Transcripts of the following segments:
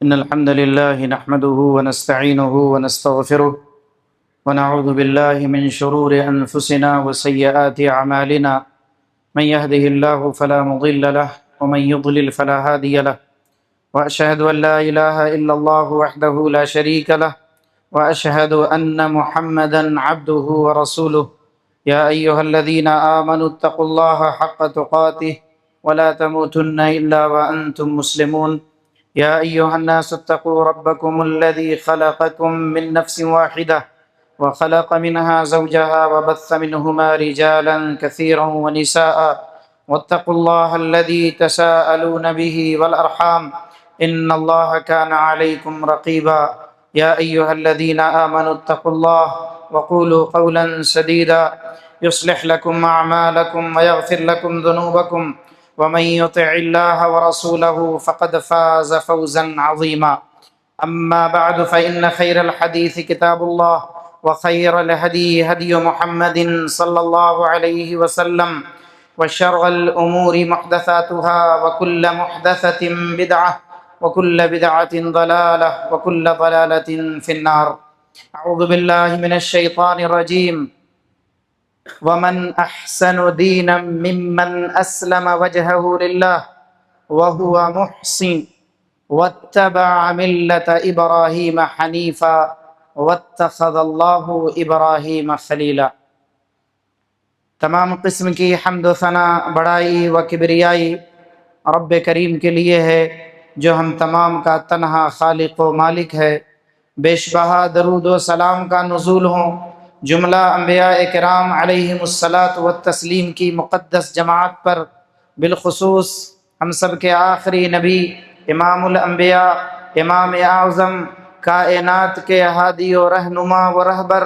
إن الحمد لله نحمده ونستعينه ونستغفره ونعوذ بالله من شرور أنفسنا وسيئات أعمالنا. من يهده الله فلا مضل له ومن يضلل فلا هادي له، وأشهد أن لا إله إلا الله وحده لا شريك له، وأشهد أن محمدا عبده ورسوله. يا أيها الذين آمنوا اتقوا الله حق تقاته ولا تموتن إلا وأنتم مسلمون. يا أيها الناس اتقوا ربكم الذي خلقكم من نفس واحدة وخلق منها زوجها وبث منهما رجالا كثيرا ونساء، واتقوا الله الذي تساءلون به والأرحام إن الله كان عليكم رقيبا. يا أيها الذين آمنوا اتقوا الله وقولوا قولا سديدا يصلح لكم أعمالكم ويغفر لكم ذنوبكم، ومن يطع الله ورسوله فقد فاز فوزا عظيما. أما بعد فإن خير الحديث كتاب الله، وخير الهدي هدي محمد صلى الله عليه وسلم، وشر الأمور محدثاتها، وكل محدثة بدعة، وكل بدعة ضلالة، وكل ضلالة في النار. أعوذ بالله من الشيطان الرجيم. ومن أحسن دينا ممن أسلم وجهه لله وهو محسن واتبع ملة إبراهيم حنيفا واتخذ الله إبراهيم خليلا۔ تمام قسم کی حمد و ثنا، بڑائی و کبریائی رب کریم کے لیے ہے، جو ہم تمام کا تنہا خالق و مالک ہے۔ بیش بہا درود و سلام کا نزول ہوں جملہ انبیاء کرام علیہم الصلاۃ والتسلیم کی مقدس جماعت پر، بالخصوص ہم سب کے آخری نبی امام الانبیاء، امام اعظم، کائنات کے ہادی و رہنما و رہبر،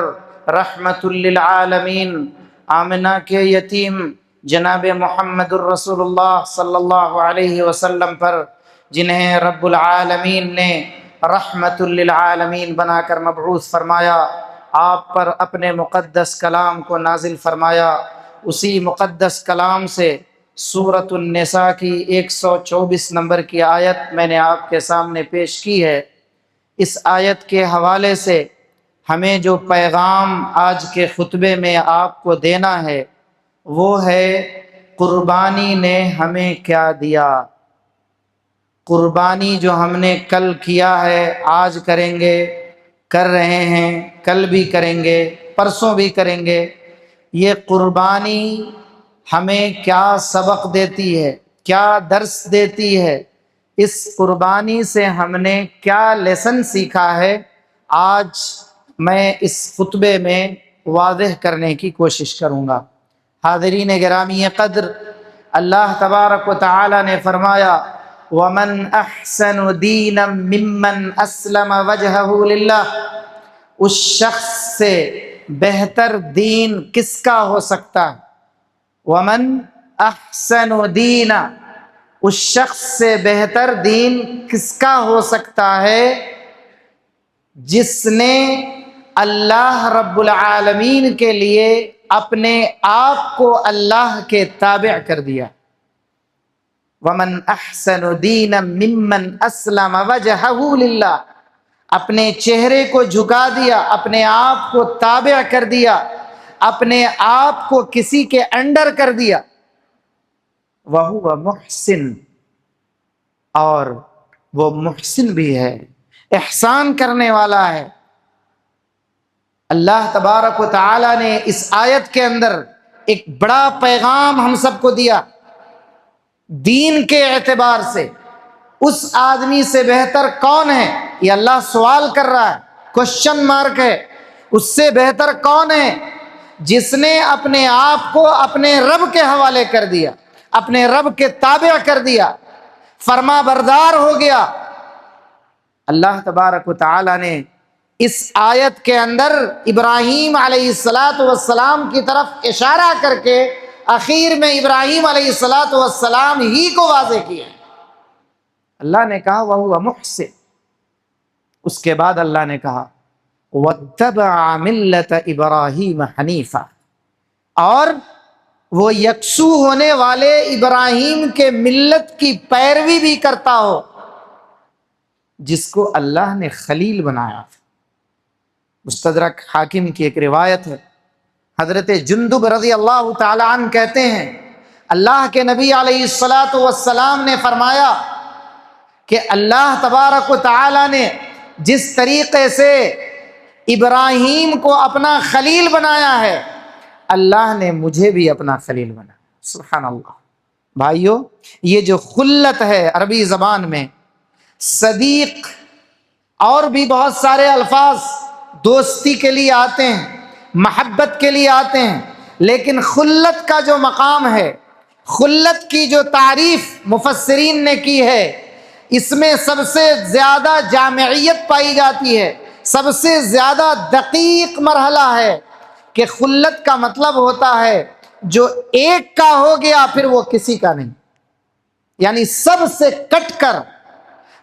رحمت للعالمین، آمنہ کے یتیم جناب محمد الرسول اللہ صلی اللہ علیہ وسلم پر، جنہیں رب العالمین نے رحمت للعالمین بنا کر مبعوث فرمایا، آپ پر اپنے مقدس کلام کو نازل فرمایا۔ اسی مقدس کلام سے سورۃ النساء کی 124 نمبر کی آیت میں نے آپ کے سامنے پیش کی ہے۔ اس آیت کے حوالے سے ہمیں جو پیغام آج کے خطبے میں آپ کو دینا ہے وہ ہے، قربانی نے ہمیں کیا دیا۔ قربانی جو ہم نے کل کیا ہے، آج کریں گے، کر رہے ہیں، کل بھی کریں گے، پرسوں بھی کریں گے، یہ قربانی ہمیں کیا سبق دیتی ہے، کیا درس دیتی ہے، اس قربانی سے ہم نے کیا لیسن سیکھا ہے، آج میں اس خطبے میں واضح کرنے کی کوشش کروں گا۔ حاضرین گرامی قدر، اللہ تبارک و تعالی نے فرمایا، وَمَنْ أَحْسَنُ دِينًا مِّمَّنْ أَسْلَمَ وَجْهَهُ لِلَّهِ، اس شخص سے بہتر دین کس کا ہو سکتا ہے؟ وَمَنْ أَحْسَنُ دِينًا، اس شخص سے بہتر دین کس کا ہو سکتا ہے جس نے اللہ رب العالمین کے لیے اپنے آپ کو اللہ کے تابع کر دیا۔ وَمَنْ أَحْسَنُ دِينًا مِّمَّنْ أَسْلَمَ وَجْهَهُ لِلَّهِ، اپنے چہرے کو جھکا دیا، اپنے آپ کو تابع کر دیا، اپنے آپ کو کسی کے انڈر کر دیا۔ وَهُوَ مُحْسِن، اور وہ محسن بھی ہے، احسان کرنے والا ہے۔ اللہ تبارک و تعالی نے اس آیت کے اندر ایک بڑا پیغام ہم سب کو دیا۔ دین کے اعتبار سے اس آدمی سے بہتر کون ہے؟ یہ اللہ سوال کر رہا ہے، کوشچن مارک ہے۔ اس سے بہتر کون ہے جس نے اپنے آپ کو اپنے رب کے حوالے کر دیا، اپنے رب کے تابع کر دیا، فرما بردار ہو گیا۔ اللہ تبارک و تعالی نے اس آیت کے اندر ابراہیم علیہ السلام کی طرف اشارہ کر کے آخر میں ابراہیم علیہ السلام ہی کو واضح کیا۔ اللہ نے کہا وَهُوَ مُحْسِنٌ، اس کے بعد اللہ نے کہا وَاتَّبَعَ مِلَّةَ إِبْرَاهِيمَ حَنِيفًا، اور وہ یکسو ہونے والے ابراہیم کے ملت کی پیروی بھی کرتا ہو۔ جس کو اللہ نے خلیل بنایا. مستدرک حاکم کی ایک روایت ہے، حضرت جندب رضی اللہ تعالی عنہ کہتے ہیں اللہ کے نبی علیہ الصلاۃ والسلام نے فرمایا کہ اللہ تبارک و تعالی نے جس طریقے سے ابراہیم کو اپنا خلیل بنایا ہے، اللہ نے مجھے بھی اپنا خلیل بنایا. سبحان اللہ. بھائیو، یہ جو خلت ہے عربی زبان میں، صدیق اور بھی بہت سارے الفاظ دوستی کے لیے آتے ہیں، محبت کے لیے آتے ہیں، لیکن خلت کا جو مقام ہے، خلت کی جو تعریف مفسرین نے کی ہے، اس میں سب سے زیادہ جامعیت پائی جاتی ہے، سب سے زیادہ دقیق مرحلہ ہے کہ خلت کا مطلب ہوتا ہے جو ایک کا ہو گیا پھر وہ کسی کا نہیں، یعنی سب سے کٹ کر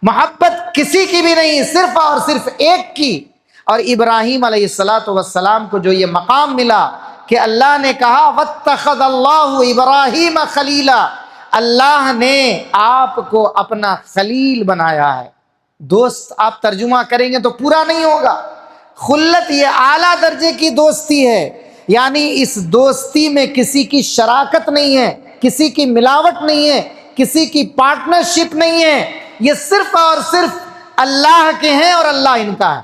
محبت کسی کی بھی نہیں، صرف اور صرف ایک کی. اور ابراہیم علیہ الصلاۃ والسلام کو جو یہ مقام ملا کہ اللہ نے کہا واتخذ اللہ ابراہیم خلیلا، اللہ نے آپ کو اپنا خلیل بنایا ہے. دوست آپ ترجمہ کریں گے تو پورا نہیں ہوگا. خلت یہ اعلیٰ درجے کی دوستی ہے، یعنی اس دوستی میں کسی کی شراکت نہیں ہے، کسی کی ملاوٹ نہیں ہے، کسی کی پارٹنرشپ نہیں ہے، یہ صرف اور صرف اللہ کے ہیں اور اللہ ان کا ہے.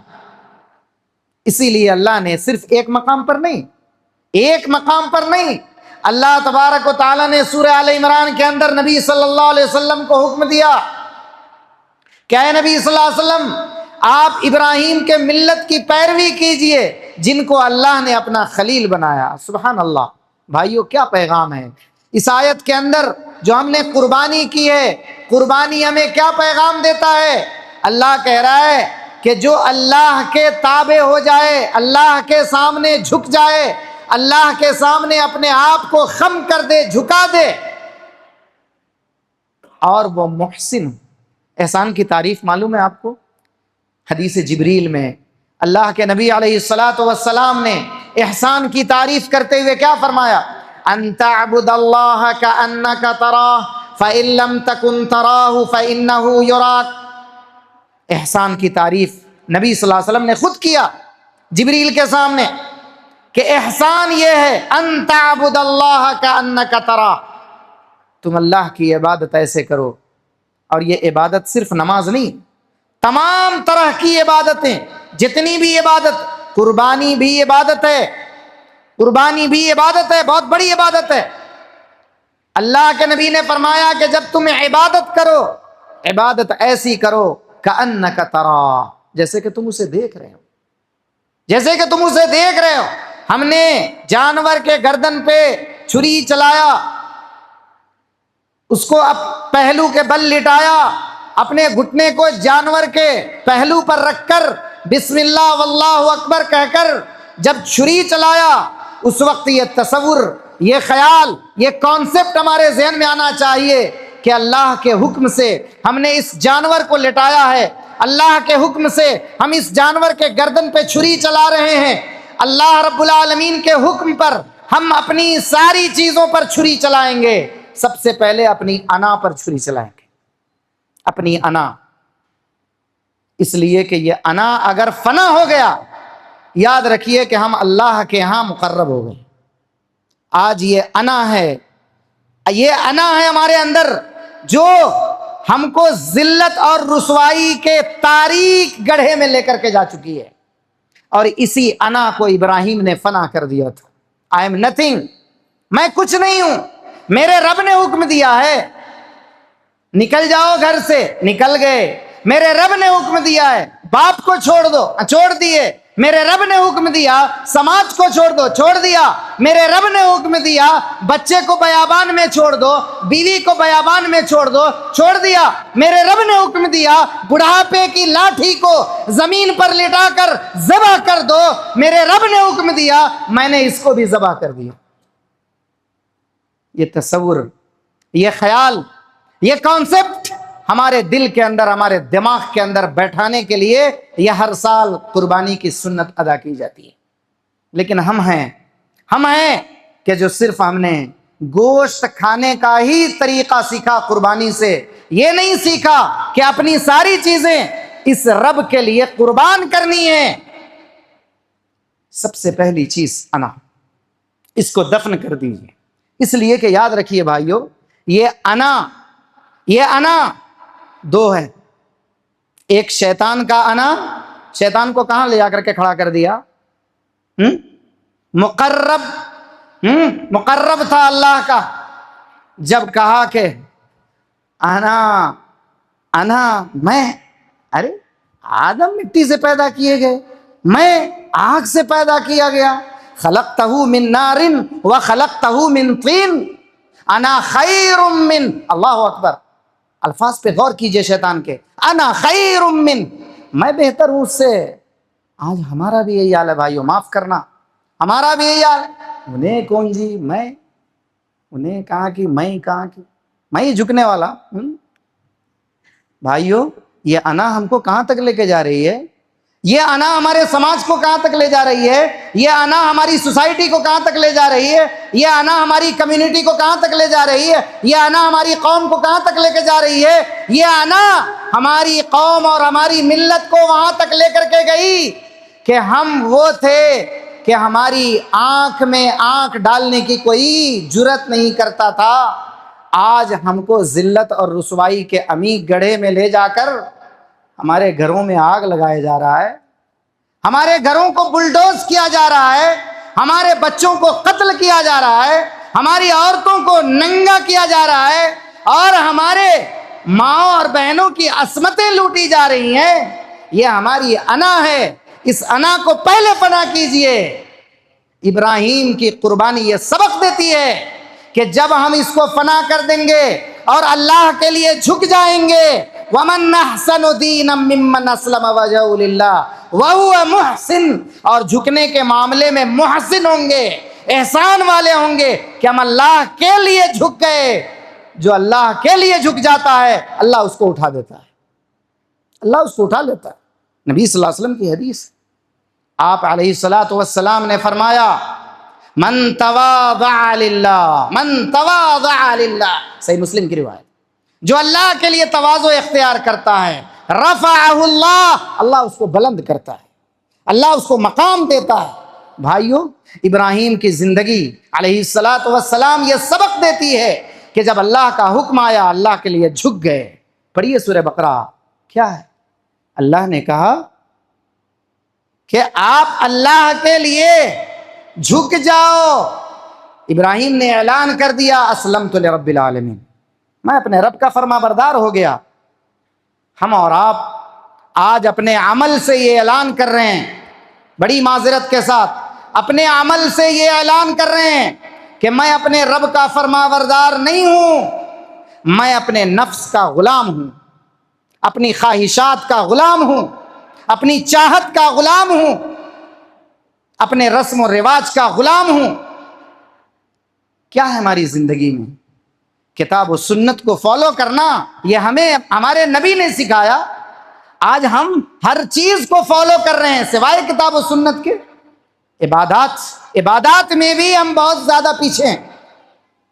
اسی لیے اللہ نے صرف ایک مقام پر نہیں، اللہ تبارک و تعالیٰ نے سورہ آل عمران کے اندر نبی صلی اللہ علیہ وسلم کو حکم دیا کہ اے نبی صلی اللہ علیہ وسلم، آپ ابراہیم کے ملت کی پیروی کیجئے جن کو اللہ نے اپنا خلیل بنایا. سبحان اللہ. بھائیو، کیا پیغام ہے اس آیت کے اندر جو ہم نے قربانی کی ہے. قربانی ہمیں کیا پیغام دیتا ہے؟ اللہ کہہ رہا ہے کہ جو اللہ کے تابع ہو جائے، اللہ کے سامنے جھک جائے، اللہ کے سامنے اپنے آپ کو خم کر دے، جھکا دے، اور وہ محسن. احسان کی تعریف معلوم ہے آپ کو؟ حدیث جبریل میں اللہ کے نبی علیہ الصلاۃ والسلام نے احسان کی تعریف کرتے ہوئے کیا فرمایا؟ ان تعبد اللہ کأنک تراہ فإن لم تکن تراہ فإنہ یراک. احسان کی تعریف نبی صلی اللہ علیہ وسلم نے خود کیا جبریل کے سامنے کہ احسان یہ ہے ان تعبد اللہ کأنک تراہ، تم اللہ کی عبادت ایسے کرو. اور یہ عبادت صرف نماز نہیں، تمام طرح کی عبادتیں، جتنی بھی عبادت، قربانی بھی عبادت ہے، قربانی بھی عبادت ہے، بہت بڑی عبادت ہے. اللہ کے نبی نے فرمایا کہ جب تم عبادت کرو، عبادت ایسی کرو کأنک تراہ، جیسے کہ تم اسے دیکھ رہے ہو، جیسے کہ تم اسے دیکھ رہے ہو. ہم نے جانور کے گردن پہ چھری چلایا، اس کو پہلو کے بل لٹایا، اپنے گھٹنے کو جانور کے پہلو پر رکھ کر بسم اللہ واللہ اکبر کہہ کر جب چھری چلایا، اس وقت یہ تصور، یہ خیال، یہ کانسیپٹ ہمارے ذہن میں آنا چاہیے کہ اللہ کے حکم سے ہم نے اس جانور کو لٹایا ہے، اللہ کے حکم سے ہم اس جانور کے گردن پہ چھری چلا رہے ہیں. اللہ رب العالمین کے حکم پر ہم اپنی ساری چیزوں پر چھری چلائیں گے. سب سے پہلے اپنی انا پر چھری چلائیں گے، اپنی انا. اس لیے کہ یہ انا اگر فنا ہو گیا، یاد رکھیے کہ ہم اللہ کے ہاں مقرب ہو گئے. آج یہ انا ہے ہمارے اندر جو ہم کو ذلت اور رسوائی کے تاریک گڑھے میں لے کر کے جا چکی ہے. اور اسی انا کو ابراہیم نے فنا کر دیا تھا. آئی ایم نتھنگ، میں کچھ نہیں ہوں، میرے رب نے حکم دیا ہے نکل جاؤ گھر سے، نکل گئے. میرے رب نے حکم دیا ہے باپ کو چھوڑ دو، چھوڑ دیے. میرے رب نے حکم دیا سماج کو چھوڑ دو، چھوڑ دیا. میرے رب نے حکم دیا بچے کو بیابان میں چھوڑ دو، بیوی کو بیابان میں چھوڑ دو، چھوڑ دیا. میرے رب نے حکم دیا بڑھاپے کی لاٹھی کو زمین پر لٹا کر ذبح کر دو. میرے رب نے حکم دیا، میں نے اس کو بھی ذبح کر دیا. یہ تصور، یہ خیال، یہ کانسیپٹ ہمارے دل کے اندر، ہمارے دماغ کے اندر بیٹھانے کے لیے یہ ہر سال قربانی کی سنت ادا کی جاتی ہے. لیکن ہم ہیں کہ جو صرف ہم نے گوشت کھانے کا ہی طریقہ سیکھا قربانی سے، یہ نہیں سیکھا کہ اپنی ساری چیزیں اس رب کے لیے قربان کرنی ہے، سب سے پہلی چیز انا، اس کو دفن کر دیجیے۔ اس لیے کہ یاد رکھیے بھائیو، یہ انا دو ہے، ایک شیطان کا انا، شیطان کو کہاں لے جا کر کے کھڑا کر دیا؟ مقرب تھا اللہ کا، جب کہا کہ انا میں، ارے آدم مٹی سے پیدا کیے گئے، میں آگ سے پیدا کیا گیا، خلقتہ من نار وخلقتہ من طین انا خیر من، اللہ اکبر، الفاظ پہ غور کیجئے شیطان کے، انا خیر من، میں بہتر ہوں اس سے۔ آج ہمارا بھی یہی حال ہے بھائیو، معاف کرنا، ہمارا بھی یہی حال ہے، انہیں کون جی، میں انہیں کہاں کی، میں ہی جھکنے والا۔ بھائیو یہ انا ہم کو کہاں تک لے کے جا رہی ہے؟ یہ انا ہمارے سماج کو کہاں تک لے جا رہی ہے؟ یہ انا ہماری سوسائٹی کو کہاں تک لے جا رہی ہے؟ یہ انا ہماری کمیونٹی کو کہاں تک لے جا رہی ہے؟ یہ انا ہماری قوم کو کہاں تک لے کے جا رہی ہے؟ یہ انا ہماری قوم اور ہماری ملت کو وہاں تک لے کر کے گئی کہ ہم وہ تھے کہ ہماری آنکھ میں آنکھ ڈالنے کی کوئی جرت نہیں کرتا تھا۔ آج ہم کو ذلت اور رسوائی کے عمیق گڑھے میں لے جا کر ہمارے گھروں میں آگ لگایا جا رہا ہے، ہمارے گھروں کو بلڈوز کیا جا رہا ہے، ہمارے بچوں کو قتل کیا جا رہا ہے، ہماری عورتوں کو ننگا کیا جا رہا ہے، اور ہمارے ماں اور بہنوں کی عصمتیں لوٹی جا رہی ہیں۔ یہ ہماری انا ہے، اس انا کو پہلے فنا کیجئے۔ ابراہیم کی قربانی یہ سبق دیتی ہے کہ جب ہم اس کو فنا کر دیں گے اور اللہ کے لیے جھک جائیں گے، وَمَنْ أَحْسَنُ دِينًا مِّمَّنْ أَسْلَمَ وَجْهَهُ لِلَّهِ وَهُوَ مُحْسِنٌ، اور جھکنے کے معاملے میں محسن ہوں گے، احسان والے ہوں گے کہ ہم اللہ کے لیے جھک گئے۔ جو اللہ کے لیے جھک جاتا ہے اللہ اس کو اٹھا دیتا ہے، اللہ اس کو اٹھا لیتا ہے۔ نبی صلی اللہ علیہ وسلم کی حدیث، آپ علیہ الصلاۃ والسلام نے فرمایا، من تواضع للہ، من تواضع للہ، صحیح مسلم کی روایت، جو اللہ کے لیے تواضع اختیار کرتا ہے، رفعہ اللہ، اللہ اس کو بلند کرتا ہے، اللہ اس کو مقام دیتا ہے۔ بھائیو ابراہیم کی زندگی علیہ الصلاۃ والسلام یہ سبق دیتی ہے کہ جب اللہ کا حکم آیا اللہ کے لیے جھک گئے۔ پڑھیے سورہ بقرہ، کیا ہے؟ اللہ نے کہا کہ آپ اللہ کے لیے جھک جاؤ۔ ابراہیم نے اعلان کر دیا، اسلمت لرب العالمین، میں اپنے رب کا فرما بردار ہو گیا۔ ہم اور آپ آج اپنے عمل سے یہ اعلان کر رہے ہیں، بڑی معذرت کے ساتھ اپنے عمل سے یہ اعلان کر رہے ہیں کہ میں اپنے رب کا فرما بردار نہیں ہوں، میں اپنے نفس کا غلام ہوں، اپنی خواہشات کا غلام ہوں، اپنی چاہت کا غلام ہوں، اپنے رسم و رواج کا غلام ہوں۔ کیا ہے ہماری زندگی میں؟ کتاب و سنت کو فالو کرنا، یہ ہمیں ہمارے نبی نے سکھایا۔ آج ہم ہر چیز کو فالو کر رہے ہیں سوائے کتاب و سنت کے۔ عبادات میں بھی ہم بہت زیادہ پیچھے ہیں۔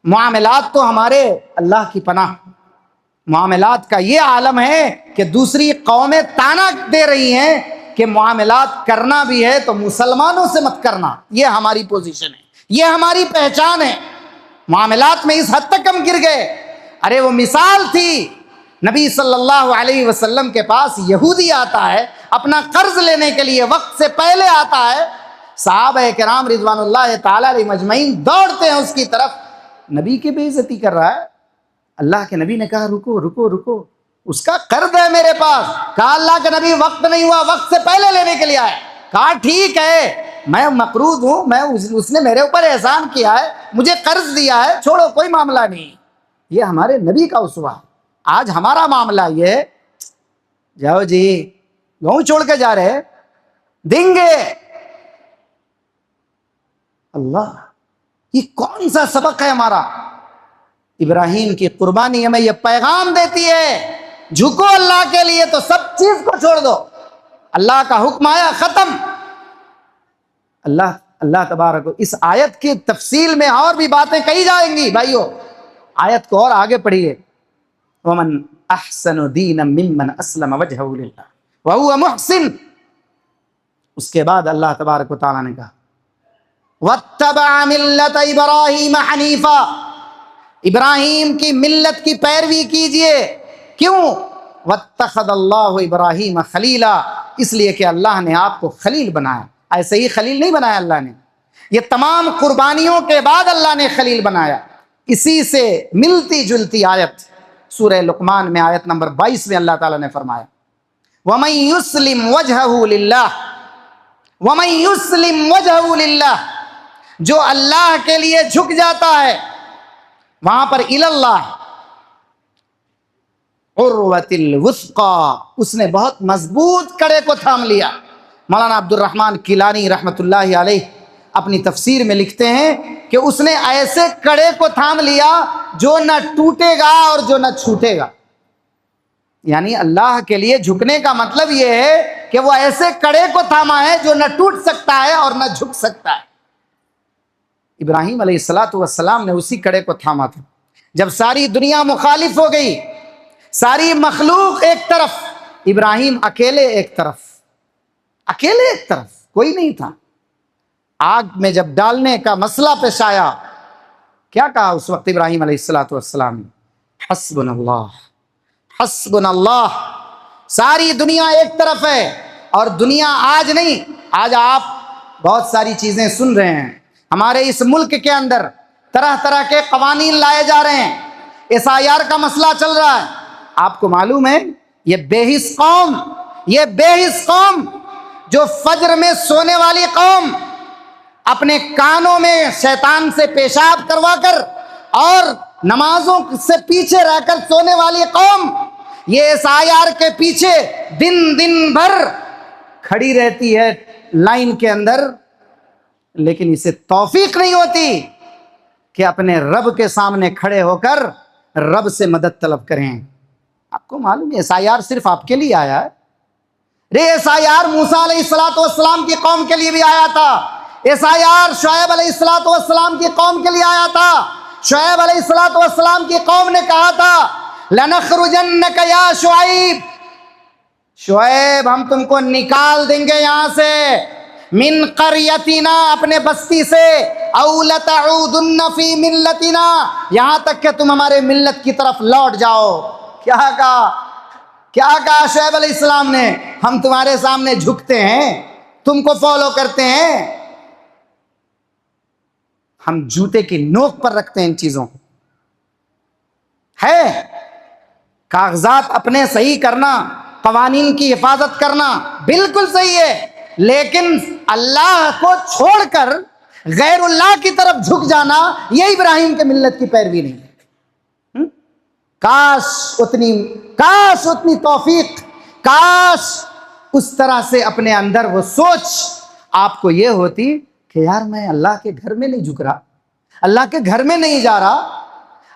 معاملات تو ہمارے اللہ کی پناہ، معاملات کا یہ عالم ہے کہ دوسری قومیں تانا دے رہی ہیں کہ معاملات کرنا بھی ہے تو مسلمانوں سے مت کرنا۔ یہ ہماری پوزیشن ہے، یہ ہماری پہچان ہے۔ معاملات میں اس حد تک ہم گر گئے۔ ارے وہ مثال تھی، نبی صلی اللہ علیہ وسلم کے پاس یہودی آتا ہے اپنا قرض لینے کے لیے، وقت سے پہلے آتا ہے، صحابہ کرام رضوان اللہ تعالی علیہ مجمعین دوڑتے ہیں اس کی طرف، نبی کی بے عزتی کر رہا ہے۔ اللہ کے نبی نے کہا رکو رکو رکو، اس کا قرض ہے میرے پاس۔ کہا اللہ کے نبی وقت نہیں ہوا، وقت سے پہلے لینے کے لیے آئے۔ کہا ٹھیک ہے، میں مقروض ہوں، میں اس نے میرے اوپر احسان کیا ہے، مجھے قرض دیا ہے، چھوڑو کوئی معاملہ نہیں۔ یہ ہمارے نبی کا اسوہ۔ آج ہمارا معاملہ یہ، جاؤ جی گاؤں چھوڑ کے جا رہے، دیں گے۔ اللہ، یہ کون سا سبق ہے ہمارا؟ ابراہیم کی قربانی ہمیں یہ پیغام دیتی ہے، جھکو اللہ کے لیے تو سب چیز کو چھوڑ دو۔ اللہ کا حکم آیا، ختم۔ اللہ تبارک و، اس آیت کی تفصیل میں اور بھی باتیں کہی جائیں گی بھائیو، آیت کو اور آگے پڑھیے۔ وَمَنْ أَحْسَنُ دِينًا مِّمَّنْ أَسْلَمَ وَجْهَهُ لِلَّهِ، وَهُوَ مُحْسِن۔ اس کے بعد اللہ تبارک و تعالیٰ نے کہا وَاتَّبَعَ مِلَّةَ إِبْرَاهِيمَ حَنِيفًا، ابراہیم کی ملت کی پیروی کیجئے۔ کیوں؟ وَاتَّخَذَ اللَّهُ إِبْرَاهِيمَ خَلِيلًا، اس لیے کہ اللہ نے آپ کو خلیل بنایا۔ ایسے ہی خلیل نہیں بنایا اللہ نے، یہ تمام قربانیوں کے بعد اللہ نے خلیل بنایا۔ اسی سے ملتی جلتی آیت سورہ لقمان میں آیت نمبر 22 میں اللہ تعالیٰ نے فرمایا وَمَن يُسْلِمْ وَجْهَهُ لِلَّهِ، وَمَن يُسْلِمْ وَجْهَهُ لِلَّهِ، جو اللہ کے لیے جھک جاتا ہے، وہاں پر اللہ عروۃ الوثقی، اس نے بہت مضبوط کڑے کو تھام لیا۔ مولانا عبد الرحمن کیلانی رحمۃ اللہ علیہ اپنی تفسیر میں لکھتے ہیں کہ اس نے ایسے کڑے کو تھام لیا جو نہ ٹوٹے گا اور جو نہ چھوٹے گا۔ یعنی اللہ کے لیے جھکنے کا مطلب یہ ہے کہ وہ ایسے کڑے کو تھاما ہے جو نہ ٹوٹ سکتا ہے اور نہ جھک سکتا ہے۔ ابراہیم علیہ السلام نے اسی کڑے کو تھاما تھا۔ جب ساری دنیا مخالف ہو گئی، ساری مخلوق ایک طرف، ابراہیم اکیلے ایک طرف، اکیلے ایک طرف، کوئی نہیں تھا۔ آگ میں جب ڈالنے کا مسئلہ پیش آیا، کیا کہا اس وقت ابراہیم علیہ السلام نے؟ حسبنا اللہ، حسبنا اللہ۔ ساری دنیا ایک طرف ہے، اور دنیا آج نہیں، آج آپ بہت ساری چیزیں سن رہے ہیں۔ ہمارے اس ملک کے اندر طرح طرح کے قوانین لائے جا رہے ہیں، SIR کا مسئلہ چل رہا ہے۔ آپ کو معلوم ہے یہ بے حس قوم، یہ بے حس قوم جو فجر میں سونے والی قوم، اپنے کانوں میں شیطان سے پیشاب کروا کر اور نمازوں سے پیچھے رہ کر سونے والی قوم، یہ SIR کے پیچھے دن بھر کھڑی رہتی ہے لائن کے اندر، لیکن اسے توفیق نہیں ہوتی کہ اپنے رب کے سامنے کھڑے ہو کر رب سے مدد طلب کریں۔ آپ کو معلوم ہے SIR صرف آپ کے لیے آیا ہے؟ SIR موسیٰ علیہ السلام کی قوم کے لیے بھی آیا تھا، SIR شعیب علیہ السلام کی قوم کے لیے آیا تھا۔ شعیب علیہ السلام کی قوم نے کہا تھا لَنَخْرُجَنَّكَ يَا شعیب، شعیب ہم تم کو نکال دیں گے یہاں سے، من قریتنا، اپنے بستی سے، او لتعودن فی ملتنا، یہاں تک کہ تم ہمارے ملت کی طرف لوٹ جاؤ۔ کیا کہا شعیب علیہ السلام نے؟ ہم تمہارے سامنے جھکتے ہیں، تم کو فالو کرتے ہیں، ہم جوتے کی نوک پر رکھتے ہیں ان چیزوں کو۔ ہے کاغذات اپنے صحیح کرنا، قوانین کی حفاظت کرنا بالکل صحیح ہے، لیکن اللہ کو چھوڑ کر غیر اللہ کی طرف جھک جانا یہ ابراہیم کے ملت کی پیروی نہیں ہے۔ کاش اتنی توفیق، کاش اس طرح سے اپنے اندر وہ سوچ آپ کو یہ ہوتی کہ یار میں اللہ کے گھر میں نہیں جھک رہا، اللہ کے گھر میں نہیں جا رہا،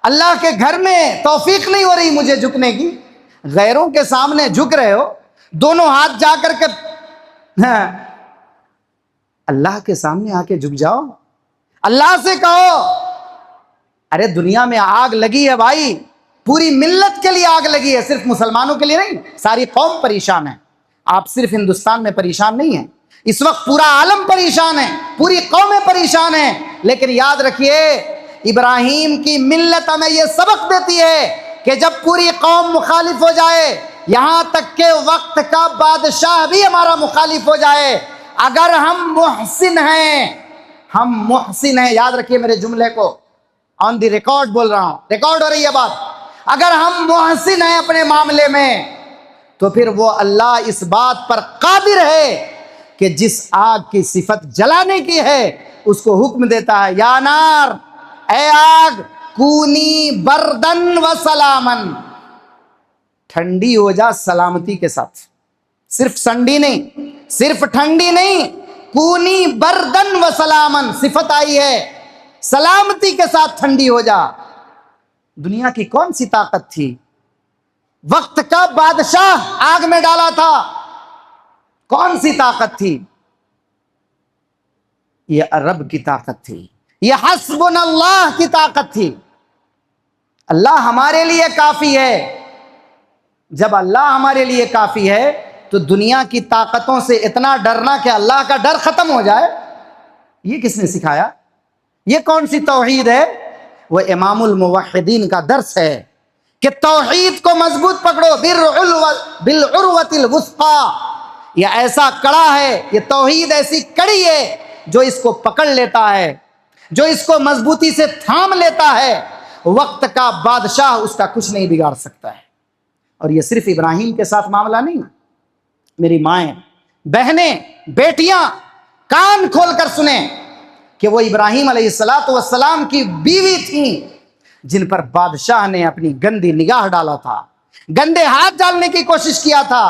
اللہ کے گھر میں توفیق نہیں ہو رہی مجھے جھکنے کی۔ غیروں کے سامنے جھک رہے ہو، دونوں ہاتھ جا کر کے اللہ کے سامنے آ کے جھک جاؤ، اللہ سے کہو ارے دنیا میں آگ لگی ہے بھائی، پوری ملت کے لیے آگ لگی ہے، صرف مسلمانوں کے لیے نہیں، ساری قوم پریشان ہے۔ آپ صرف ہندوستان میں پریشان نہیں ہیں، اس وقت پورا عالم پریشان ہے، پوری قومیں پریشان ہیں، لیکن یاد رکھیے ابراہیم کی ملت ہمیں یہ سبق دیتی ہے کہ جب پوری قوم مخالف ہو جائے، یہاں تک کہ وقت کا بادشاہ بھی ہمارا مخالف ہو جائے، اگر ہم محسن ہیں، یاد رکھیے میرے جملے کو، آن دی ریکارڈ بول رہا ہوں، ریکارڈ ہو رہی ہے بات، اگر ہم محسن ہیں اپنے معاملے میں تو پھر وہ اللہ اس بات پر قادر ہے کہ جس آگ کی صفت جلانے کی ہے اس کو حکم دیتا ہے یا نار، اے آگ کونی بردن و سلامن، ٹھنڈی ہو جا سلامتی کے ساتھ، صرف سنڈی نہیں، صرف ٹھنڈی نہیں، کونی بردن و سلامن صفت آئی ہے، سلامتی کے ساتھ ٹھنڈی ہو جا۔ دنیا کی کون سی طاقت تھی؟ وقت کا بادشاہ آگ میں ڈالا تھا، کون سی طاقت تھی؟ یہ رب کی طاقت تھی، یہ حسبنا اللہ کی طاقت تھی۔ اللہ ہمارے لیے کافی ہے، جب اللہ ہمارے لیے کافی ہے تو دنیا کی طاقتوں سے اتنا ڈرنا کہ اللہ کا ڈر ختم ہو جائے، یہ کس نے سکھایا؟ یہ کون سی توحید ہے؟ وہ امام الموحدین کا درس ہے کہ توحید کو مضبوط پکڑو، بالعروۃ الوثقی، یہ ایسا کڑا ہے، یہ توحید ایسی کڑی ہے جو اس کو پکڑ لیتا ہے، جو اس کو مضبوطی سے تھام لیتا ہے، وقت کا بادشاہ اس کا کچھ نہیں بگاڑ سکتا ہے۔ اور یہ صرف ابراہیم کے ساتھ معاملہ نہیں، میری مائیں، بہنیں، بیٹیاں کان کھول کر سنیں کہ وہ ابراہیم علیہ السلام کی بیوی تھیں جن پر بادشاہ نے اپنی گندی نگاہ ڈالا تھا، گندے ہاتھ ڈالنے کی کوشش کیا تھا۔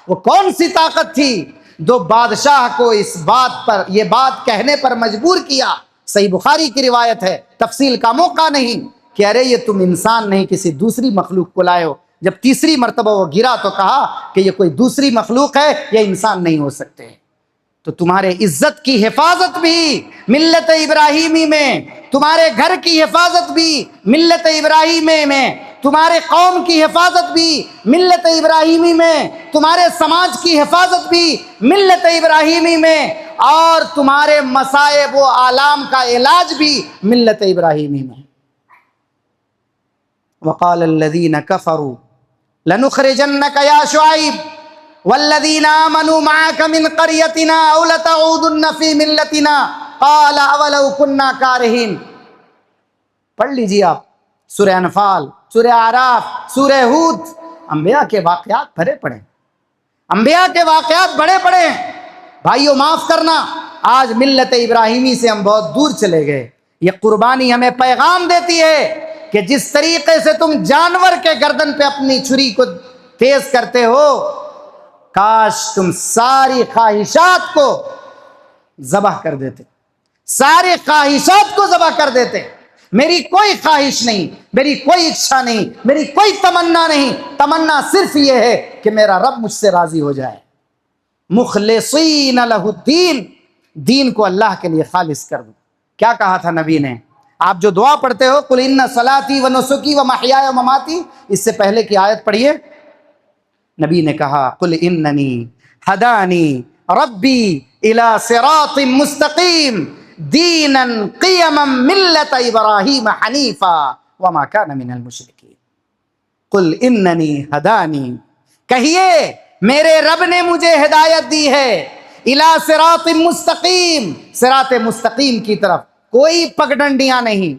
وہ کون سی طاقت تھی جو بادشاہ کو اس بات پر، یہ بات کہنے پر مجبور کیا؟ صحیح بخاری کی روایت ہے، تفصیل کا موقع نہیں، کہ ارے یہ تم انسان نہیں کسی دوسری مخلوق کو لائے ہو۔ جب تیسری مرتبہ وہ گرا تو کہا کہ یہ کوئی دوسری مخلوق ہے، یہ انسان نہیں ہو سکتے۔ تو تمہارے عزت کی حفاظت بھی ملت ابراہیمی میں، تمہارے گھر کی حفاظت بھی ملت ابراہیمی میں، تمہارے قوم کی حفاظت بھی ملت ابراہیمی میں، تمہارے سماج کی حفاظت بھی ملت ابراہیمی میں، اور تمہارے مصائب و آلام کا علاج بھی ملت ابراہیمی میں۔ وقال الذين كفروا لنخرجنك يا شعيب والذين آمنوا معك من قريتنا أو لتعودن في ملتنا قال أولو كنا كارهين۔ پڑھ لیجیے آپ سورہ انفال، سورہ اعراف، سورہ ہود، انبیاء کے واقعات بھرے پڑے، انبیاء کے واقعات بڑے پڑے ہیں۔ بھائیو معاف کرنا، آج ملت ابراہیمی سے ہم بہت دور چلے گئے۔ یہ قربانی ہمیں پیغام دیتی ہے کہ جس طریقے سے تم جانور کے گردن پہ اپنی چھری کو تیز کرتے ہو، کاش تم ساری خواہشات کو ذبح کر دیتے، ساری خواہشات کو ذبح کر دیتے۔ میری کوئی خواہش نہیں، میری کوئی اچھا نہیں، میری کوئی تمنا نہیں، تمنا صرف یہ ہے کہ میرا رب مجھ سے راضی ہو جائے۔ مخلصین لہ الدین، دین کو اللہ کے لیے خالص کر دو۔ کیا کہا تھا نبی نے؟ آپ جو دعا پڑھتے ہو قل ان صلاتی و نسکی و محیای و مماتی، اس سے پہلے کی آیت پڑھیے، نبی نے کہا قل اننی ہدانی ربی الی صراط مستقیم دینا قیما ملت ابراہیم حنیفا وما کان من المشرکین۔ قل اننی ہدانی، کہیے میرے رب نے مجھے ہدایت دی ہے، الی صراط مستقیم، صراط مستقیم کی طرف، کوئی پگڈنڈیاں نہیں،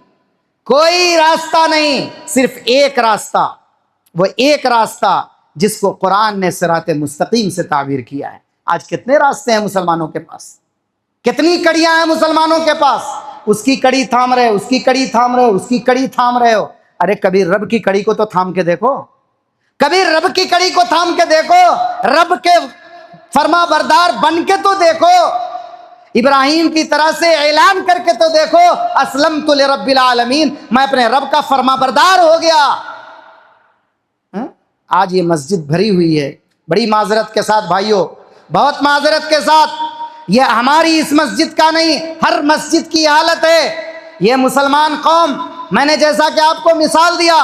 کوئی راستہ نہیں، صرف ایک راستہ، وہ ایک راستہ جس کو قرآن نے صراط مستقیم سے تعبیر کیا ہے۔ آج کتنے راستے ہیں مسلمانوں کے پاس، کتنی کڑیاں ہیں مسلمانوں کے پاس، اس کی کڑی تھام رہے، اس کی کڑی تھام رہے، اس کی کڑی تھام رہے ہو۔ ارے کبھی رب کی کڑی کو تو تھام کے دیکھو، کبھی رب کی کڑی کو تھام کے دیکھو، رب کے فرما بردار بن کے تو دیکھو، ابراہیم کی طرح سے اعلان کر کے تو دیکھو، اسلمت لرب العالمین، میں اپنے رب کا فرما بردار ہو گیا۔ آج یہ مسجد بھری ہوئی ہے، بڑی معذرت کے ساتھ بھائیوں، بہت معذرت کے ساتھ، یہ ہماری اس مسجد کا نہیں، ہر مسجد کی حالت ہے۔ یہ مسلمان قوم، میں نے جیسا کہ آپ کو مثال دیا،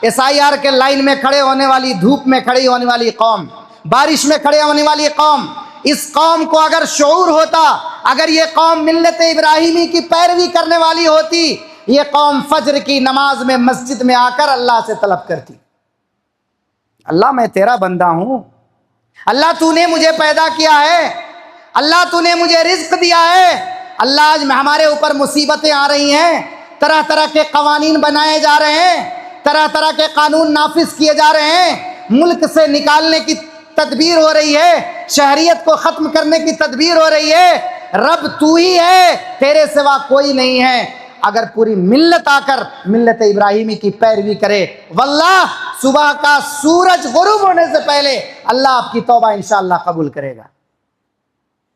SIR کے لائن میں کھڑے ہونے والی، دھوپ میں کھڑی ہونے والی قوم، بارش میں کھڑے ہونے والی قوم، اس قوم کو اگر شعور ہوتا، اگر یہ قوم ملت ابراہیمی کی پیروی کرنے والی ہوتی، یہ قوم فجر کی نماز میں مسجد میں آ کر اللہ سے طلب کرتی، اللہ میں تیرا بندہ ہوں، اللہ تو نے مجھے پیدا کیا ہے، اللہ تو نے مجھے رزق دیا ہے، اللہ آج ہمارے اوپر مصیبتیں آ رہی ہیں، طرح طرح کے قوانین بنائے جا رہے ہیں، طرح طرح کے قانون نافذ کیے جا رہے ہیں، ملک سے نکالنے کی تدبیر ہو رہی ہے، شہریت کو ختم کرنے کی تدبیر ہو رہی ہے، رب تو ہی ہے، تیرے سوا کوئی نہیں ہے۔ اگر پوری ملت آ کر ملت ابراہیمی کی پیروی کرے، واللہ صبح کا سورج غروب ہونے سے پہلے اللہ آپ کی توبہ انشاءاللہ قبول کرے گا۔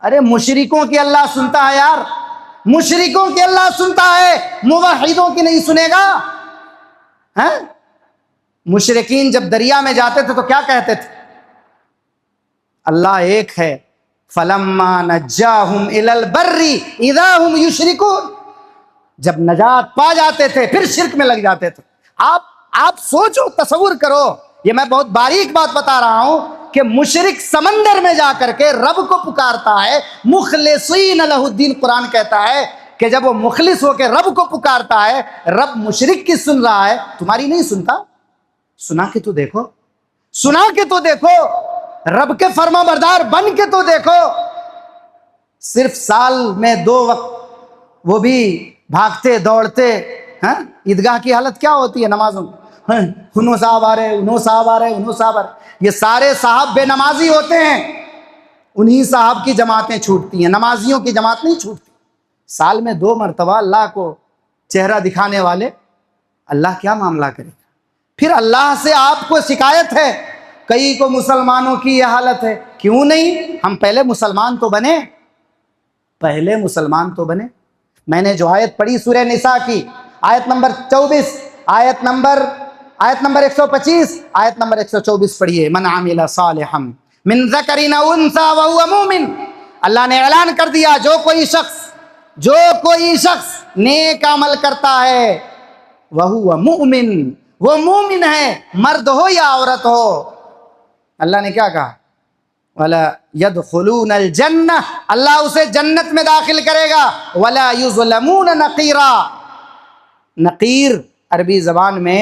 ارے مشرکوں کی اللہ سنتا ہے یار، مشرکوں کی اللہ سنتا ہے، موحدوں کی نہیں سنے گا؟ مشرکین جب دریا میں جاتے تھے تو کیا کہتے تھے؟ اللہ ایک ہے، فَلَمَّا نَجَّاهُمْ إِلَى الْبَرِّ إِذَا هُمْ يُشْرِكُونَ، جب نجات پا جاتے تھے پھر شرک میں لگ جاتے تھے۔ آپ سوچو، تصور کرو، یہ میں بہت باریک بات بتا رہا ہوں کہ مشرک سمندر میں جا کر کے رب کو پکارتا ہے مخلصین لہ الدین. قرآن کہتا ہے کہ جب وہ مخلص ہو کے رب کو پکارتا ہے، رب مشرک کی سن رہا ہے، تمہاری نہیں سنتا؟ سنا کے تو دیکھو، سنا کے تو دیکھو، رب کے فرما بردار بن کے تو دیکھو. صرف سال میں 2 وقت وہ بھی بھاگتے دوڑتے. عیدگاہ کی حالت کیا ہوتی ہے نمازوں میں؟ انہوں صاحب آ رہے، انہوں صاحب آ رہے، انہوں صاحب آ رہے. یہ سارے صاحب بے نمازی ہوتے ہیں، انہی صاحب کی جماعتیں چھوٹتی ہیں، نمازیوں کی جماعت نہیں چھوٹتی. سال میں 2 مرتبہ اللہ کو چہرہ دکھانے والے، اللہ کیا معاملہ کرے گا؟ پھر اللہ سے آپ کو شکایت ہے. کئی کو مسلمانوں کی یہ حالت ہے. کیوں نہیں؟ ہم پہلے مسلمان تو بنے، پہلے مسلمان تو بنے. میں نے جو آیت پڑھی سورہ نساء کی، آیت نمبر 24، آیت نمبر 125، آیت نمبر 124 پڑھیے. من عمل صالحا من ذکر او انثی وهو مومن. اللہ نے اعلان کر دیا جو کوئی شخص نیک عمل کرتا ہے وہو مومن، وہ مومن ہے، مرد ہو یا عورت ہو. اللہ نے کیا کہا؟ وَلَا يَدْخُلُونَ الْجَنَّةَ، اللہ اسے جنت میں داخل کرے گا. وَلَا يُظْلَمُونَ نَقِيرًا. نقیر عربی زبان میں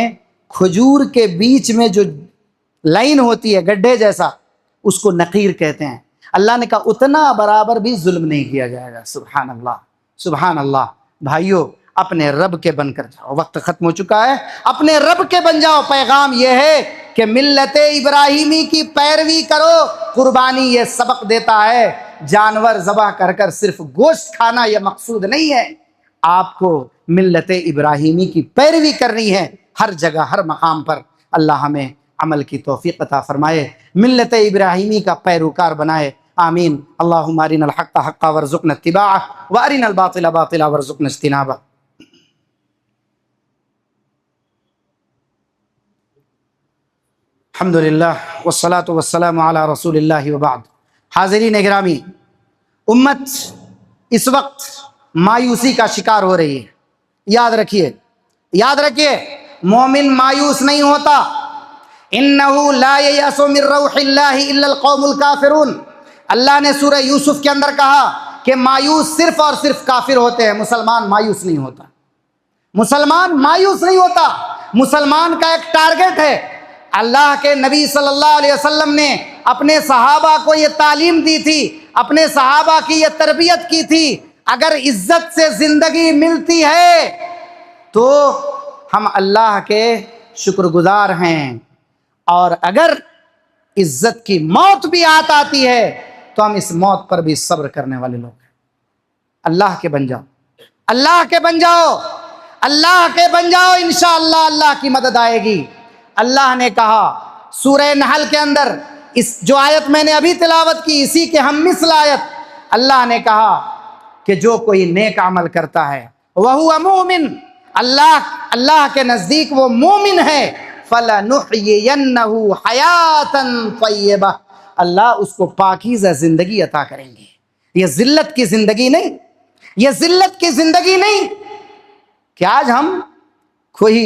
کھجور کے بیچ میں جو لائن ہوتی ہے گڈھے جیسا، اس کو نقیر کہتے ہیں. اللہ نے کہا اتنا برابر بھی ظلم نہیں کیا جائے گا. سبحان اللہ، سبحان اللہ. بھائیو اپنے رب کے بن کر جاؤ. وقت ختم ہو چکا ہے، اپنے رب کے بن جاؤ. پیغام یہ ہے کہ ملت ابراہیمی کی پیروی کرو. قربانی یہ سبق دیتا ہے، جانور ذبح کر کر صرف گوشت کھانا یہ مقصود نہیں ہے. آپ کو ملت ابراہیمی کی پیروی کرنی ہے ہر جگہ، ہر مقام پر. اللہ ہمیں عمل کی توفیق عطا فرمائے، ملت ابراہیمی کا پیروکار بنائے. آمین. اللہم ارنا الحق حقا وارزقنا اتباعہ وارنا الباطل باطلا وارزقنا اجتنابہ. الحمدللہ والصلاة والسلام علی رسول اللہ وبعد. حاضرین گرامی، امت اس وقت مایوسی کا شکار ہو رہی ہے. یاد رکھیے، یاد رکھیے، مومن مایوس نہیں ہوتا. انہ لا ییأس من روح اللہ الا القوم الکافرون. اللہ نے سورہ یوسف کے اندر کہا کہ مایوس صرف اور صرف کافر ہوتے ہیں، مسلمان مایوس نہیں ہوتا. مسلمان مایوس نہیں ہوتا. مسلمان کا ایک ٹارگٹ ہے. اللہ کے نبی صلی اللہ علیہ وسلم نے اپنے صحابہ کو یہ تعلیم دی تھی، اپنے صحابہ کی یہ تربیت کی تھی. اگر عزت سے زندگی ملتی ہے تو ہم اللہ کے شکر گزار ہیں، اور اگر عزت کی موت بھی آتی ہے تو ہم اس موت پر بھی صبر کرنے والے لوگ ہیں. اللہ کے بن جاؤ، اللہ کے بن جاؤ، اللہ کے بن جاؤ. انشاءاللہ اللہ کی مدد آئے گی. اللہ نے کہا سورہ نحل کے اندر، اس جو آیت میں نے ابھی تلاوت کی اسی کے ہم مثل آیت، اللہ نے کہا کہ جو کوئی نیک عمل کرتا ہے وہو مومن، اللہ کے نزدیک وہ مومن ہے. فَلَنُحْيِيَنَّهُ حَيَاةً طَيِّبَةً، اللہ اس کو پاکیزہ زندگی عطا کریں گے. یہ ذلت کی زندگی نہیں، یہ ذلت کی زندگی نہیں کہ آج ہم کوئی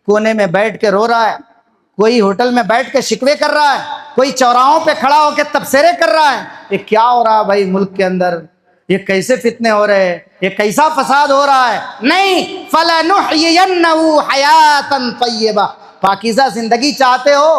کونے میں بیٹھ کے رو رہا ہے، کوئی ہوٹل میں بیٹھ کے شکوے کر رہا ہے، کوئی چوراہوں پہ کھڑا ہو کے تبصرے کر رہا ہے. یہ کیا ہو رہا ہے بھائی ملک کے اندر؟ یہ کیسے فتنے ہو رہے ہیں؟ یہ کیسا فساد ہو رہا ہے؟ نہیں. فَلَنُحْيِيَنَّهُ حَيَاةً طَيِّبَةً. پاکیزہ زندگی چاہتے ہو،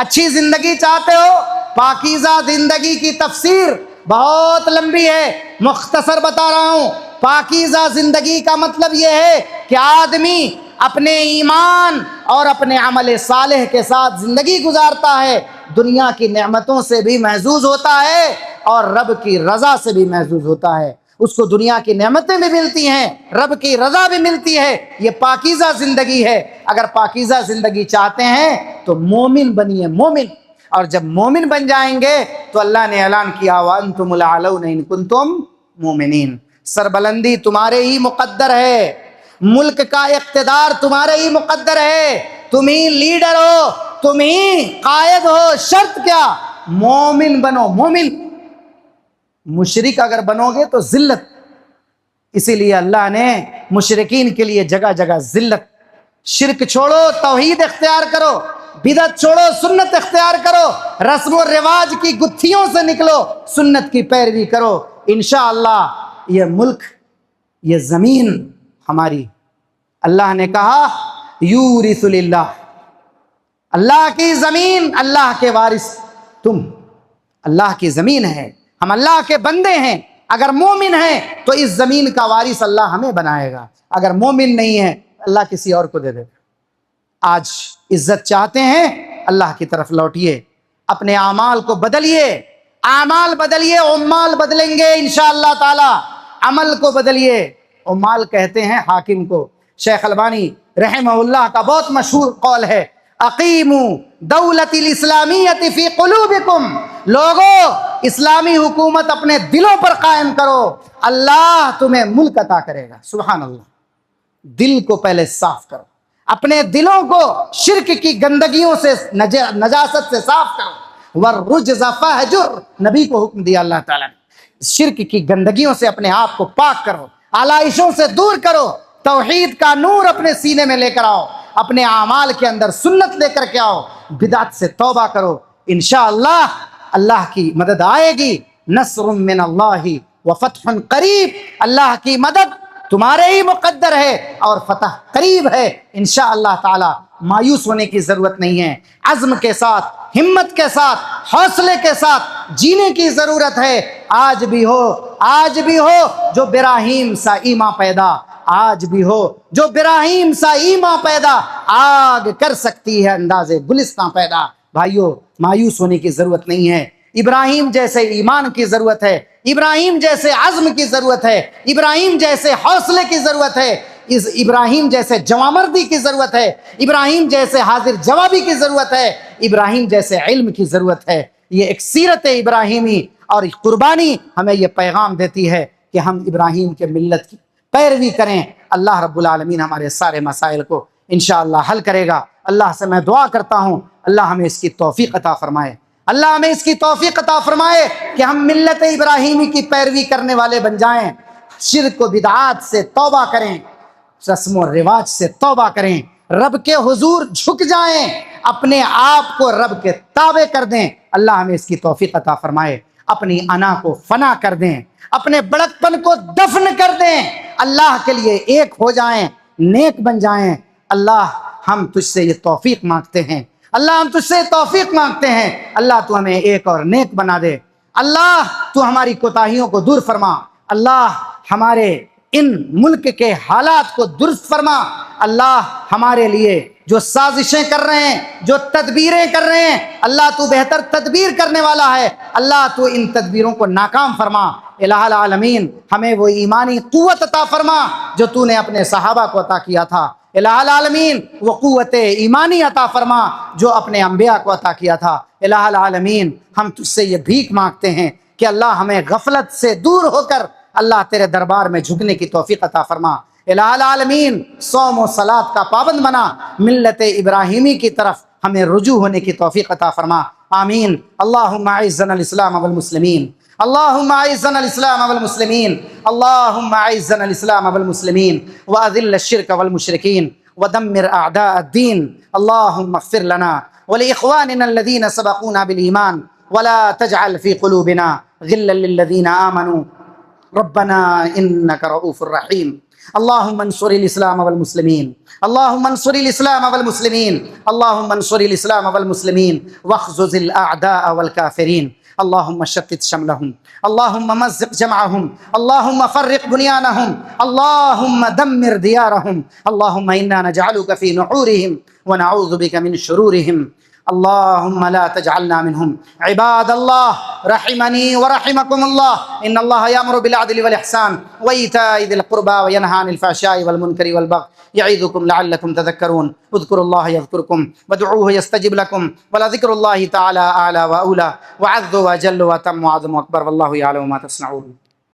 اچھی زندگی چاہتے ہو؟ پاکیزہ زندگی کی تفسیر بہت لمبی ہے، مختصر بتا رہا ہوں. پاکیزہ زندگی کا مطلب یہ ہے کہ آدمی اپنے ایمان اور اپنے عمل صالح کے ساتھ زندگی گزارتا ہے، دنیا کی نعمتوں سے بھی محظوظ ہوتا ہے اور رب کی رضا سے بھی محظوظ ہوتا ہے. اس کو دنیا کی نعمتیں بھی ملتی ہیں، رب کی رضا بھی ملتی ہے. یہ پاکیزہ زندگی ہے. اگر پاکیزہ زندگی چاہتے ہیں تو مومن بنیے، مومن. اور جب مومن بن جائیں گے تو اللہ نے اعلان کیا وَأَنْتُمُ الْأَعْلَوْنَ إِن كُنتُم مُؤْمِنِينَ. سربلندی تمہارے ہی مقدر ہے، ملک کا اقتدار تمہارے ہی مقدر ہے، تم ہی لیڈر ہو، تم ہی قائد ہو. شرط کیا؟ مومن بنو، مومن. مشرک اگر بنو گے تو ذلت. اسی لیے اللہ نے مشرکین کے لیے جگہ جگہ ذلت. شرک چھوڑو، توحید اختیار کرو. بدعت چھوڑو، سنت اختیار کرو، رسم و رواج کی گتھیوں سے نکلو، سنت کی پیروی کرو، انشاءاللہ یہ ملک، یہ زمین ہماری، اللہ نے کہا یورث للہ، اللہ کی زمین، اللہ کے وارث تم، اللہ کی زمین ہے، ہم اللہ کے بندے ہیں، اگر مومن ہیں تو اس زمین کا وارث اللہ ہمیں بنائے گا، اگر مومن نہیں ہے اللہ کسی اور کو دے دے گا۔ آج عزت چاہتے ہیں، اللہ کی طرف لوٹیے، اپنے اعمال کو بدلیے، اعمال بدلیے، عمال بدلیں گے انشاءاللہ تعالی، عمل کو بدلیے۔ عمال کہتے ہیں حاکم کو، شیخ البانی رحمہ اللہ کا بہت مشہور قول ہے، اقیموا دولت الاسلامیت فی قلوبکم، لوگو اسلامی حکومت اپنے دلوں پر قائم کرو، اللہ تمہیں ملک عطا کرے گا۔ سبحان اللہ، دل کو پہلے صاف کرو، اپنے دلوں کو شرک کی گندگیوں سے، نجاست سے صاف کرو، والرجز فہجر، نبی کو حکم دیا اللہ تعالیٰ نے، شرک کی گندگیوں سے اپنے آپ کو پاک کرو، آلائشوں سے دور کرو، توحید کا نور اپنے سینے میں لے کر آؤ، اپنے اعمال کے اندر سنت لے کر کے آؤ، بدعت سے توبہ کرو، انشاءاللہ اللہ کی مدد آئے گی، نصر من اللہ وفتح قریب، اللہ کی مدد تمہارے ہی مقدر ہے اور فتح قریب ہے انشاءاللہ تعالی۔ مایوس ہونے کی ضرورت نہیں ہے، عزم کے ساتھ، ہمت کے ساتھ، حوصلے کے ساتھ جینے کی ضرورت ہے۔ آج بھی ہو، آج بھی ہو جو براہیم سا ایمان پیدا، آج بھی ہو جو براہیم سا ایمان پیدا، آگ کر سکتی ہے انداز گلستاں پیدا۔ بھائیو، مایوس ہونے کی ضرورت نہیں ہے، ابراہیم جیسے ایمان کی ضرورت ہے، ابراہیم جیسے عزم کی ضرورت ہے، ابراہیم جیسے حوصلے کی ضرورت ہے، ابراہیم جیسے جوامردی کی ضرورت ہے، ابراہیم جیسے حاضر جوابی کی ضرورت ہے، ابراہیم جیسے علم کی ضرورت ہے۔ یہ ایک سیرت ابراہیمی اور قربانی ہمیں یہ پیغام دیتی ہے کہ ہم ابراہیم کے ملت کی پیروی کریں۔ اللہ رب العالمین ہمارے سارے مسائل کو انشاءاللہ حل کرے گا۔ اللہ سے میں دعا کرتا ہوں اللہ ہمیں اس کی توفیق عطا فرمائے، اللہ ہمیں اس کی توفیق عطا فرمائے کہ ہم ملت ابراہیمی کی پیروی کرنے والے بن جائیں، شرک و بدعات سے توبہ کریں، رسم و رواج سے توبہ کریں، رب کے حضور جھک جائیں، اپنے آپ کو رب کے تابع کر دیں۔ اللہ ہمیں اس کی توفیق عطا فرمائے، اپنی انا کو فنا کر دیں، اپنے بڑکپن کو دفن کر دیں، اللہ کے لیے ایک ہو جائیں، نیک بن جائیں۔ اللہ ہم تجھ سے یہ توفیق مانگتے ہیں، اللہ ہم تجھ سے توفیق مانگتے ہیں، اللہ تو ہمیں ایک اور نیک بنا دے، اللہ تو ہماری کوتاہیوں کو دور فرما، اللہ ہمارے ان ملک کے حالات کو درست فرما، اللہ ہمارے لیے جو سازشیں کر رہے ہیں، جو تدبیریں کر رہے ہیں، اللہ تو بہتر تدبیر کرنے والا ہے، اللہ تو ان تدبیروں کو ناکام فرما۔ الہ العالمین ہمیں وہ ایمانی قوت عطا فرما جو تو نے اپنے صحابہ کو عطا کیا تھا، الہ العالمین وہ قوت ایمانی عطا فرما جو اپنے انبیاء کو عطا کیا تھا۔ الہ العالمین ہم تجھ سے یہ بھیک مانگتے ہیں کہ اللہ ہمیں غفلت سے دور ہو کر اللہ تیرے دربار میں جھکنے کی توفیق عطا فرما۔ الہ العالمین صوم و صلاۃ کا پابند بنا، ملت ابراہیمی کی طرف ہمیں رجوع ہونے کی توفیق عطا فرما، آمین۔ اللہم اعزنا الاسلام والمسلمین، اللہم اعزنا الاسلام والمسلمین، اللہم اعزنا الاسلام والمسلمین واذل الشرک والمشرکین ودمر اعداء الدین، اللہم اغفر لنا ولاخواننا الذین سبقونا بالایمان ولا تجعل في قلوبنا غلا للذین آمنوا ربنا انك رؤوف رحیم۔ اللهم انصر الاسلام والمسلمين، اللهم انصر الاسلام والمسلمين، اللهم انصر الاسلام والمسلمين واخذل الاعداء والكافرين، اللهم شتت شملهم، اللهم مزق جمعهم، اللهم فرق بنيانهم، اللهم دمر ديارهم، اللهم انا نجعلك في نحورهم ونعوذ بك من شرورهم، اللهم لا تجعلنا منهم۔ عباد الله رحمني ورحمكم الله، ان الله يأمر بالعدل والإحسان وإيتاء ذي القربى وينهى عن الفحشاء والمنكر والبغي يعظكم لعلكم تذكرون، اذكروا الله يذكركم وادعوه يستجب لكم ولذكر الله تعالى أعلى وأولى وعز وجل وأتم وأعظم أكبر، والله يعلم ما تصنعون۔